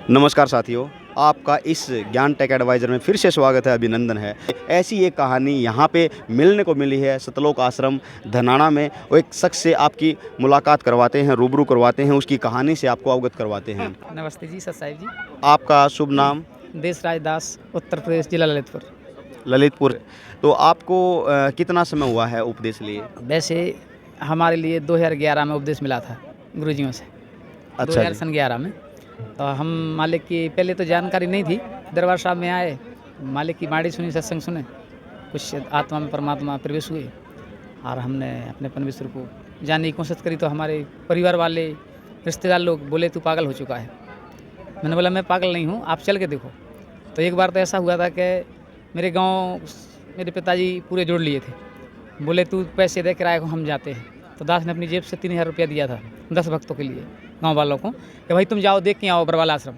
नमस्कार साथियों, आपका इस ज्ञान टेक एडवाइज़र में फिर से स्वागत है, अभिनंदन है। ऐसी एक कहानी यहाँ पे मिलने को मिली है सतलोक आश्रम धनाना में। वो एक शख्स से आपकी मुलाकात करवाते हैं, रूबरू करवाते हैं, उसकी कहानी से आपको अवगत करवाते हैं। नमस्ते जी, सत साहिब जी। आपका शुभ नाम? देशराज दास, उत्तर प्रदेश, जिला ललितपुर। ललितपुर। तो आपको कितना समय हुआ है उपदेश लिए? वैसे हमारे लिए 2011 में उपदेश मिला था गुरुजियों से। अच्छा 2000 जी। सन 11 में। तो हम मालिक की पहले तो जानकारी नहीं थी, दरबार साहब में आए, मालिक की बाणी सुनी, सत्संग सुने, कुछ आत्मा में परमात्मा प्रवेश हुए और हमने अपने परमेश्वर को जानने की कोशिश करी। तो हमारे परिवार वाले, रिश्तेदार लोग बोले तू पागल हो चुका है। मैंने बोला मैं पागल नहीं हूँ, आप चल के देखो। तो एक बार तो ऐसा हुआ था कि मेरे गांव मेरे पिताजी पूरे जोड़ लिए थे, बोले तू पैसे दे किराए को, हम जाते हैं। तो दास ने अपनी जेब से 3000 रुपया दिया था 10 भक्तों के लिए, गांव वालों को, कि भाई तुम जाओ देख के आओ बरवाला आश्रम।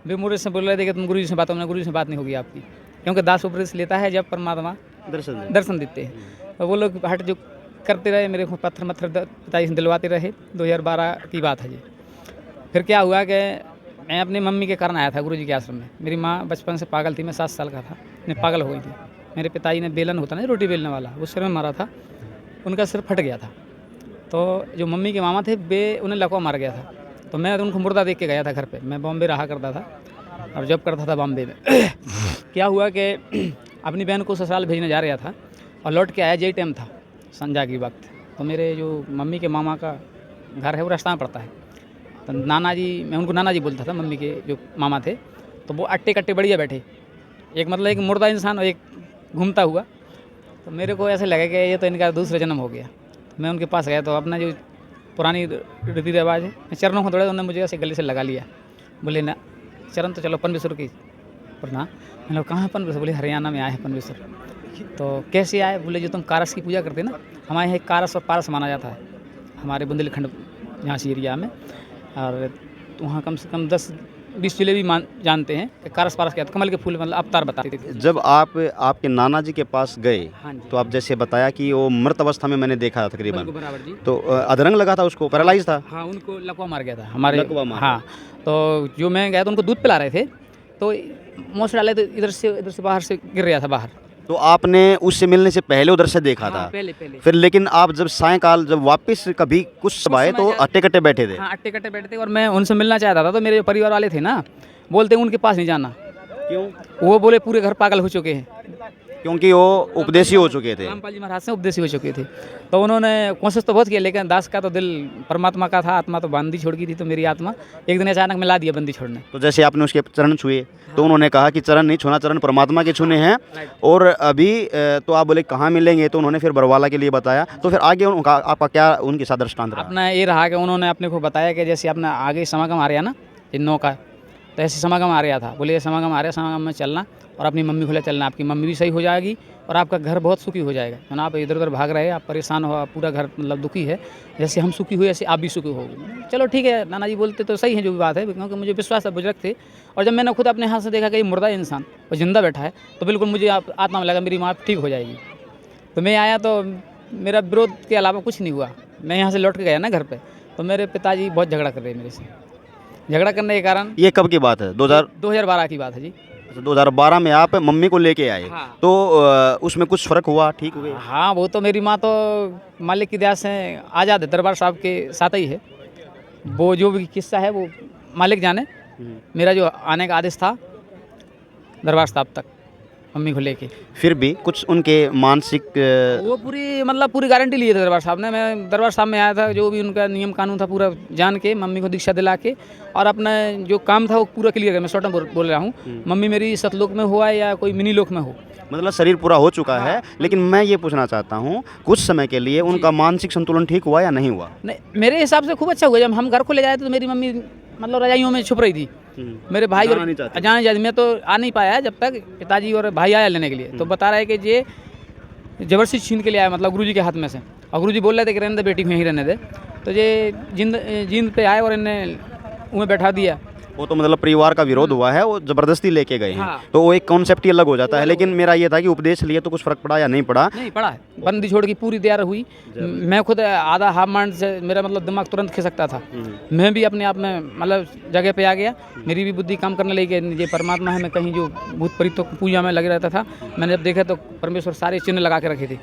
वे मुझे से बोल रहे थे कि तुम गुरु जी से बात, हमने गुरु जी से बात नहीं होगी आपकी, क्योंकि दास उपदेश लेता है जब परमात्मा दर्शन देते हैं। तो वो लोग हट जो करते रहे, मेरे को पत्थर मत्थर पिताजी से दिलवाते रहे। 2012 की बात है जी। फिर क्या हुआ कि मैं अपनी मम्मी के कारण आया था गुरुजी के आश्रम में। मेरी माँ बचपन से पागल थी, मैं 7 साल का था, मैं पागल हो गई थी। मेरे पिताजी ने बेलन होता ना रोटी बेलने वाला, वो सिर में मारा था, उनका सिर फट गया था। तो जो मम्मी के मामा थे वे उन्हें लकवा मार गया था। तो मैं उनको मुर्दा देख के गया था घर पे। मैं बॉम्बे रहा करता था और जॉब करता था बॉम्बे में। क्या हुआ कि अपनी बहन को ससुराल भेजने जा रहा था और लौट के आया, यही टाइम था संध्या की वक्त। तो मेरे जो मम्मी के मामा का घर है वो रास्ता में पड़ता है। तो नाना जी, मैं उनको नाना जी बोलता था, मम्मी के जो मामा थे, तो वो अट्टे कट्टे बढ़िया बैठे, एक मतलब एक मुर्दा इंसान और एक घूमता हुआ। तो मेरे को ऐसे लगा कि ये तो इनका दूसरा जन्म हो गया। मैं उनके पास गया तो अपना जो पुरानी रीति रिवाज है, मैं चरणों को दौड़ा, उन्होंने मुझे ऐसे गले से लगा लिया। बोले ना चरण तो चलो परमेश्वर की प्रणाम। मैंने कहाँ परमेश्वर? बोले हरियाणा में आए हैं परमेश्वर। तो कैसे आए? बोले जो तुम कारस की पूजा करते ना, हमारे यहाँ कारस और पारस माना जाता है हमारे बुंदेलखंड झांसी एरिया में। और वहाँ कम से कम 10-20 जिले भी जानते हैं कि कारस पारस क्या, कमल के फूल मतलब अवतार बताते थे। जब आप आपके नाना जी के पास गए, हाँ जी। तो आप जैसे बताया कि वो मृत अवस्था में मैंने देखा था तकरीबन, बराबर जी। तो अधरंग लगा था, उसको पैरालाइज था। हाँ, उनको लकवा मार गया था हमारे। लकवा मार हाँ, तो जो मैं गया तो उनको दूध पिला रहे थे, तो मोच डाले तो इधर से बाहर से गिर रहा था बाहर। तो आपने उससे मिलने से पहले उधर से देखा हाँ, था? पहले फिर लेकिन आप जब सायंकाल जब वापस कभी कुछ सब आए तो अट्टे कट्टे बैठे थे? हाँ, अट्टे कट्टे बैठे थे और मैं उनसे मिलना चाहता था। तो मेरे परिवार वाले थे ना, बोलते उनके पास नहीं जाना। क्यों? वो बोले पूरे घर पागल हो चुके हैं, क्योंकि वो उपदेशी हो चुके थे। रामपाल जी महाराज से उपदेशी हो चुके थे। तो उन्होंने कोशिश तो बहुत किया, लेकिन दास का तो दिल परमात्मा का था, आत्मा तो बंदी छोड़ गई थी। तो मेरी आत्मा एक दिन अचानक मिला दिया बंदी छोड़ने। तो जैसे आपने उसके चरण छुए, तो उन्होंने कहा कि चरण नहीं छूना, चरण परमात्मा के छूने हैं। और अभी तो आप बोले कहाँ मिलेंगे, तो उन्होंने फिर बरवाला के लिए बताया। तो फिर आगे उनका आपका क्या उनके साथ दृष्टांत रहा? अपना ये रहा कि उन्होंने अपने को बताया कि जैसे अपना आगे समागम आ रहा ना इन 9 का, तो ऐसे समागम आ रहा था। बोले ये समागम आ रहा है, समागम में चलना और अपनी मम्मी को ले चलना, आपकी मम्मी भी सही हो जाएगी और आपका घर बहुत सुखी हो जाएगा। है ना, आप इधर उधर भाग रहे हैं, आप परेशान हो, पूरा घर मतलब दुखी है, जैसे हम सुखी हुए ऐसे आप भी सुखी होगी। चलो ठीक है, नाना जी बोलते तो सही है जो भी बात है, क्योंकि मुझे विश्वास है, बुजुर्ग थे। और जब मैंने खुद अपने हाथ से देखा कि ये मुर्दा इंसान और जिंदा बैठा है, तो बिल्कुल मुझे आत्मा में लगा मेरी माँ ठीक हो जाएगी। तो मैं आया तो मेरा विरोध के अलावा कुछ नहीं हुआ। मैं यहाँ से लौट के गया ना घर पर, तो मेरे पिताजी बहुत झगड़ा कर रहे हैं मेरे से। झगड़ा करने के कारण, ये कब की बात है? 2012 की बात है जी। 2012 में आप मम्मी को लेके आए। हाँ। तो उसमें कुछ फर्क हुआ, ठीक हुए? हाँ, वो तो मेरी माँ तो मालिक की दया से आज़ाद है, दरबार साहब के साथ ही है। वो जो भी किस्सा है वो मालिक जाने। मेरा जो आने का आदेश था दरबार साहब तक मम्मी को लेके, फिर भी कुछ उनके मानसिक वो पूरी मतलब पूरी गारंटी लिए थे दरबार साहब ने। मैं दरबार साहब में आया था, जो भी उनका नियम कानून था पूरा जान के, मम्मी को दीक्षा दिला के, और अपना जो काम था वो पूरा क्लियर कर। मैं शॉर्ट में बोल रहा हूँ, मम्मी मेरी सतलोक में हुआ या कोई मिनी लोक में हो, मतलब शरीर पूरा हो चुका है। लेकिन मैं ये पूछना चाहता हूँ, कुछ समय के लिए उनका मानसिक संतुलन ठीक हुआ या नहीं हुआ? नहीं, मेरे हिसाब से खूब अच्छा हुआ। जब हम घर को ले जाए तो मेरी मम्मी मतलब रजाइयों में छुप रही थी। मेरे भाई और जाने जाते, मैं तो आ नहीं पाया जब तक पिताजी और भाई आया लेने के लिए। तो बता रहे कि ये जबरदस्ती छीन के लिए आया, मतलब गुरुजी के हाथ में से। और गुरुजी बोल रहे थे कि रहने दे बेटी को, यहीं रहने दे। तो ये जींद पे आए और इन्हें उन्हें बैठा दिया वो तो मतलब परिवार का विरोध हुआ है, वो ज़बरदस्ती लेके गए हैं। हाँ। तो वो एक कॉन्सेप्ट ही अलग हो जाता है। लेकिन मेरा ये था कि उपदेश लिए तो कुछ फ़र्क पड़ा या नहीं पड़ा? नहीं पड़ा है, बंदी छोड़ की पूरी तैयार हुई। मैं खुद आधा हाफ माइंड से मेरा मतलब दिमाग तुरंत खिसकता था। मैं भी अपने आप में मतलब जगह पे आ गया, मेरी भी बुद्धि काम करने लगी कि ये परमात्मा है। मैं कहीं जो भूत प्रेतों की पूजा में लगे रहता था, मैंने जब देखा तो परमेश्वर सारे चिन्ह लगा के रखे थे।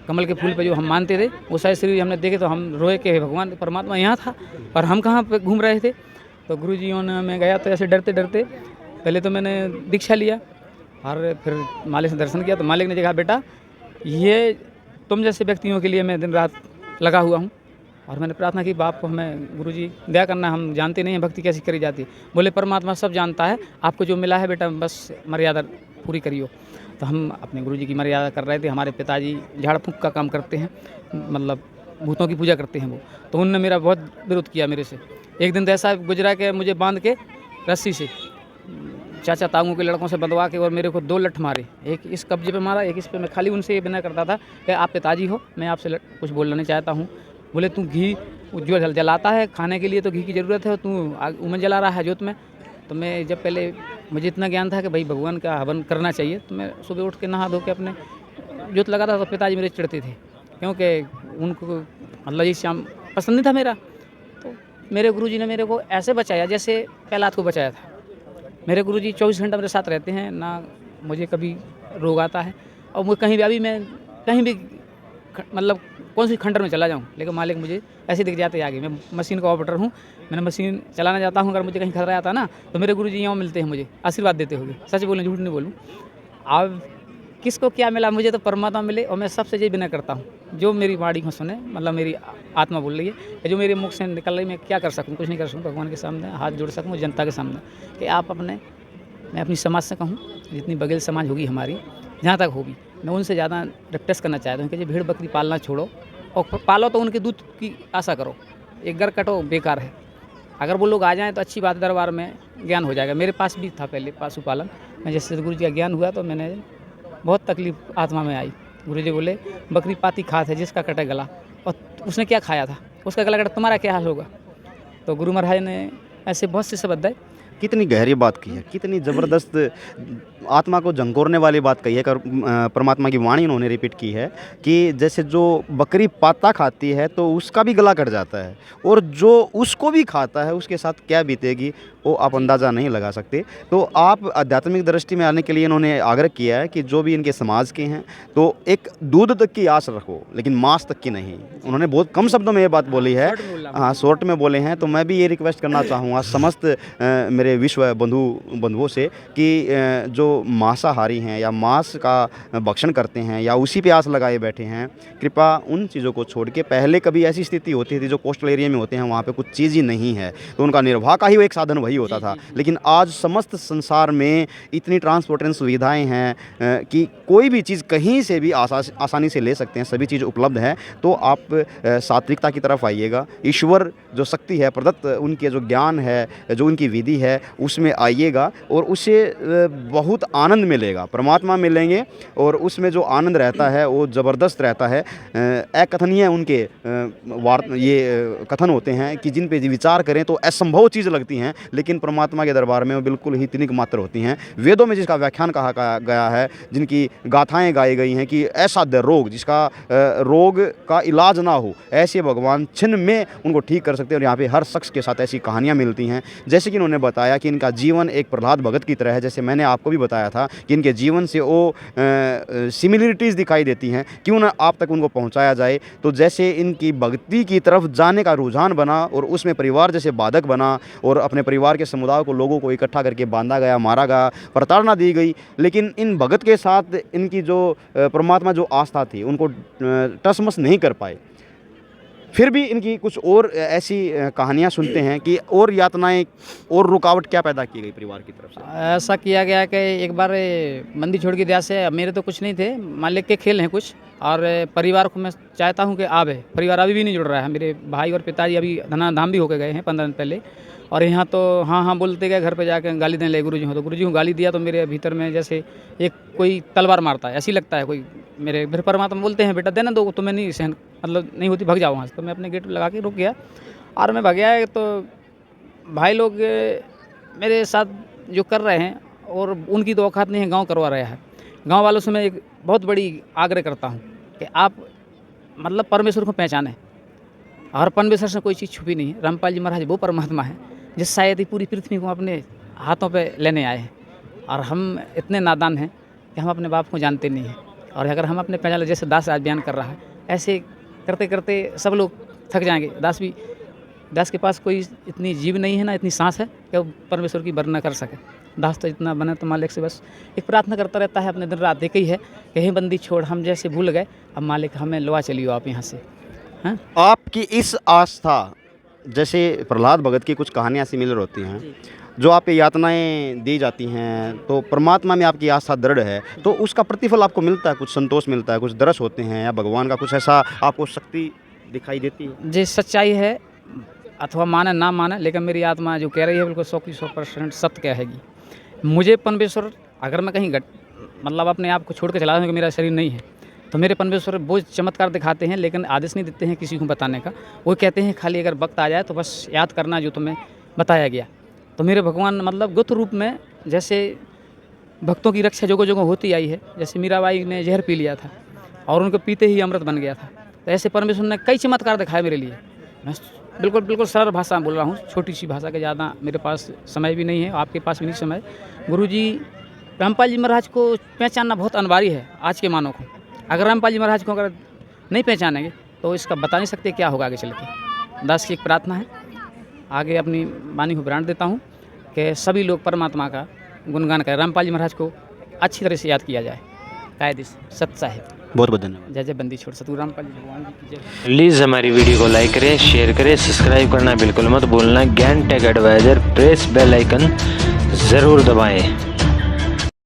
कमल के फूल पे जो हम मानते थे वो सारे शरीर हमने देखे तो हम रोए के भगवान परमात्मा यहाँ था और हम कहाँ पे घूम रहे थे। तो गुरुजियों ने मैं गया तो ऐसे डरते डरते पहले तो मैंने दीक्षा लिया और फिर मालिक से दर्शन किया। तो मालिक ने कहा बेटा ये तुम जैसे व्यक्तियों के लिए मैं दिन रात लगा हुआ हूँ। और मैंने प्रार्थना की बाप को हमें गुरुजी दया करना, हम जानते नहीं हैं भक्ति कैसी करी जाती है। बोले परमात्मा सब जानता है, आपको जो मिला है बेटा बस मर्यादा पूरी करियो। तो हम अपने गुरुजी की मर्यादा कर रहे थे। हमारे पिताजी झाड़ फूँक का काम करते हैं, मतलब भूतों की पूजा करते हैं वो। तो उनने मेरा बहुत विरोध किया मेरे से। एक दिन तो ऐसा गुजरा कि मुझे बांध के रस्सी से चाचा ताऊओं के लड़कों से बंधवा के और मेरे को 2 लठ मारे, एक इस कब्जे पे मारा, एक इस पे। मैं खाली उनसे ये विनय करता था कि आप पिताजी हो, मैं आपसे कुछ बोलना नहीं चाहता हूँ। बोले तू घी जो जलाता है खाने के लिए तो घी की ज़रूरत है, तू उमें जला रहा है जोत में। तो मैं जब पहले मुझे इतना ज्ञान था कि भाई भगवान का हवन करना चाहिए, तो मैं सुबह उठ के नहा धो के अपने जोत लगाता था। तो पिताजी मेरे चिढ़ते थे क्योंकि उनको मतलब ये श्याम पसंद नहीं था मेरा। तो मेरे गुरुजी ने मेरे को ऐसे बचाया जैसे प्रहलाद को बचाया था। मेरे गुरुजी 24 घंटा मेरे साथ रहते हैं, ना मुझे कभी रोग आता है। और मुझे कहीं भी अभी मैं कहीं भी मतलब कौन सी खंडर में चला जाऊँ, लेकिन मालिक मुझे ऐसे दिख जाते आगे। मैं मशीन का ऑपरेटर हूँ, मैंने मशीन चलाना जाता हूँ। अगर मुझे कहीं खतरा आता ना तो मेरे गुरुजी यहाँ मिलते हैं, मुझे आशीर्वाद देते हुए। सच बोलूँ झूठ नहीं बोलूँ। अब किसको क्या मिला, मुझे तो परमात्मा मिले। और मैं सबसे ये विनय करता हूँ जो मेरी वाणी को सुने, मतलब मेरी आत्मा बोल रही है कि जो मेरे मुख से निकल रही, मैं क्या कर सकूँ, कुछ नहीं कर सकूँ। भगवान के सामने हाथ जोड़ सकूँ, जनता के सामने कि आप अपने, मैं अपनी समाज से कहूँ जितनी बगैर समाज होगी हमारी, जहाँ तक होगी, मैं उनसे ज़्यादा रिक्वेस्ट करना चाहता हूँ कि भेड़ बकरी पालना छोड़ो और पालो तो उनके दूध की आशा करो। एक घर कटो बेकार है। अगर वो लोग आ जाएँ तो अच्छी बात, दरबार में ज्ञान हो जाएगा। मेरे पास भी था पहले पशुपालन। मैं जैसे गुरु जी का ज्ञान हुआ तो मैंने बहुत तकलीफ आत्मा में आई। गुरु जी बोले बकरी पाती खात है जिसका कटे गला, और उसने क्या खाया था, उसका गला कटा, तुम्हारा क्या हाल होगा। तो गुरु महाराज ने ऐसे बहुत से शब्द है। कितनी गहरी बात की है, कितनी ज़बरदस्त आत्मा को झंकोरने वाली बात कही है। परमात्मा की वाणी उन्होंने रिपीट की है कि जैसे जो बकरी पाता खाती है तो उसका भी गला कट जाता है, और जो उसको भी खाता है उसके साथ क्या बीतेगी वो आप अंदाज़ा नहीं लगा सकते। तो आप आध्यात्मिक दृष्टि में आने के लिए इन्होंने आग्रह किया है कि जो भी इनके समाज के हैं तो एक दूध तक की आस रखो, लेकिन मांस तक की नहीं। उन्होंने बहुत कम शब्दों में ये बात बोली है, हाँ शॉर्ट में बोले हैं। तो मैं भी ये रिक्वेस्ट करना चाहूँगा समस्त मेरे विश्व बंधुओं से कि जो मांसाहारी हैं या मांस का भक्षण करते हैं या उसी पे आस लगाए बैठे हैं, कृपया उन चीज़ों को छोड़ के, पहले कभी ऐसी स्थिति होती थी जो कोस्टल एरिया में होते हैं वहाँ पे कुछ चीज़ ही नहीं है तो उनका निर्वाह का ही वो एक साधन वही होता था। लेकिन आज समस्त संसार में इतनी ट्रांसपोर्टेशन सुविधाएं हैं कि कोई भी चीज़ कहीं से भी आसानी से ले सकते हैं, सभी चीज़ उपलब्ध है। तो आप सात्विकता की तरफ आइएगा, ईश्वर जो शक्ति है प्रदत्त, उनके जो ज्ञान है, जो उनकी विधि है, उसमें आइएगा और उससे बहुत आनंद मिलेगा, परमात्मा मिलेंगे और उसमें जो आनंद रहता है वो ज़बरदस्त रहता है। अकथनीय उनके ये कथन होते हैं कि जिन पे विचार करें तो असंभव चीज़ लगती हैं, लेकिन परमात्मा के दरबार में वो बिल्कुल ही तनिक मात्र होती हैं। वेदों में जिसका व्याख्यान कहा गया है, जिनकी गाथाएँ गाई गई हैं कि असाध्य रोग, जिसका रोग का इलाज ना हो, ऐसे भगवान छिन में उनको ठीक कर सकते हैं। और यहाँ पे हर शख्स के साथ ऐसी कहानियाँ मिलती हैं। जैसे कि उन्होंने बताया कि इनका जीवन एक प्रहलाद भगत की तरह है, जैसे मैंने आपको भी बताया था कि इनके जीवन से वो सिमिलरिटीज़ दिखाई देती हैं, क्यों ना आप तक उनको पहुँचाया जाए। तो जैसे इनकी भक्ति की तरफ जाने का रुझान बना और उसमें परिवार जैसे बाधक बना और अपने परिवार के समुदाय को, लोगों को इकट्ठा करके बांधा गया, मारा गया, प्रताड़ना दी गई, लेकिन इन भगत के साथ इनकी जो परमात्मा जो आस्था थी उनको टसमस नहीं कर पाए। फिर भी इनकी कुछ और ऐसी कहानियाँ सुनते हैं कि और यातनाएं और रुकावट क्या पैदा की गई परिवार की तरफ से। ऐसा किया गया कि एक बार बंदी छोड़ की दया से, मेरे तो कुछ नहीं थे, मालिक के खेल हैं कुछ, और परिवार को मैं चाहता हूं कि आवे। परिवार अभी भी नहीं जुड़ रहा है। मेरे भाई और पिताजी अभी धनाधाम भी होकर गए हैं 15 दिन पहले, और यहाँ तो हाँ हाँ बोलते गए, घर पे जाकर गाली देने लगे गुरुजी हो। तो गुरुजी को गाली दिया तो मेरे भीतर में जैसे एक कोई तलवार मारता है, ऐसी लगता है कोई। मेरे फिर परमात्मा बोलते हैं बेटा देना दो, तुम्हें नहीं सहन मतलब नहीं होती, भग जाओ वहाँ से। तो मैं अपने गेट लगा के रुक गया और मैं भग गया। तो भाई लोग मेरे साथ जो कर रहे हैं और उनकी तो औकात नहीं है, गांव करवा रहा है। गांव वालों से मैं एक बहुत बड़ी आग्रह करता हूं कि आप मतलब परमेश्वर को पहचानें, और परमेश्वर से कोई चीज़ छुपी नहीं है। रामपाल जी महाराज वो परमात्मा है जिस शायद ही पूरी पृथ्वी को अपने हाथों पे लेने आए हैं, और हम इतने नादान हैं कि हम अपने बाप को जानते नहीं हैं। और अगर हम अपने पहचान, जैसे दास आज बयान कर रहा है, ऐसे करते करते सब लोग थक जाएंगे। दास के पास कोई इतनी जीव नहीं है ना इतनी सांस है कि वो परमेश्वर की वर्णना कर सके। दास तो इतना बना तो मालिक से बस एक प्रार्थना करता रहता है अपने दिन रात, एक ही है कि हे बंदी छोड़, हम जैसे भूल गए, अब मालिक हमें लवा चलियो आप यहाँ से। हाँ, आपकी इस आस्था, जैसे प्रहलाद भगत की कुछ कहानियाँ सिमिलर होती हैं, जो आप पे यातनाएं दी जाती हैं, तो परमात्मा में आपकी आस्था दृढ़ है, तो उसका प्रतिफल आपको मिलता है, कुछ संतोष मिलता है, कुछ दर्श होते हैं, या भगवान का कुछ ऐसा आपको शक्ति दिखाई देती है? जे सच्चाई है, अथवा माने ना माने, लेकिन मेरी आत्मा जो कह रही है बिल्कुल 100% सत्य कहेगी। मुझे परमेश्वर, अगर मैं कहीं मतलब अपने आप को छोड़ के चला जाऊँ कि मेरा शरीर नहीं है, तो मेरे परमेश्वर वो चमत्कार दिखाते हैं, लेकिन आदेश नहीं देते हैं किसी को बताने का। वो कहते हैं खाली अगर वक्त आ जाए तो बस याद करना जो तुम्हें बताया गया। तो मेरे भगवान मतलब गुप्त रूप में, जैसे भक्तों की रक्षा जगह जगह होती आई है, जैसे मीराबाई ने जहर पी लिया था और उनको पीते ही अमृत बन गया था, तो ऐसे परमेश्वर ने कई चमत्कार दिखाए मेरे लिए। मैं बिल्कुल सरल भाषा में बोल रहा हूँ, छोटी सी भाषा के, ज़्यादा मेरे पास समय भी नहीं है, आपके पास भी नहीं समय। गुरुजी रामपाल जी महाराज को पहचानना बहुत अनिवार्य है आज के मानव को। अगर रामपाल जी महाराज को अगर नहीं पहचानेंगे तो इसका बता नहीं सकते क्या होगा आगे चल के। दास की एक प्रार्थना है, आगे अपनी वाणी को ब्रांड देता हूँ कि सभी लोग परमात्मा का गुणगान करें, रामपाल जी महाराज को अच्छी तरह से याद किया जाए, कायदे से सत्य साहित्य। बहुत बहुत धन्यवाद। जय जय बंदी छोड़ सतगुरु रामपाल जी भगवान जी की जय। प्लीज़ हमारी वीडियो को लाइक करें, शेयर करें, सब्सक्राइब करना बिल्कुल मत भूलना। Gyan tech advisor press bell icon ज़रूर दबाएं।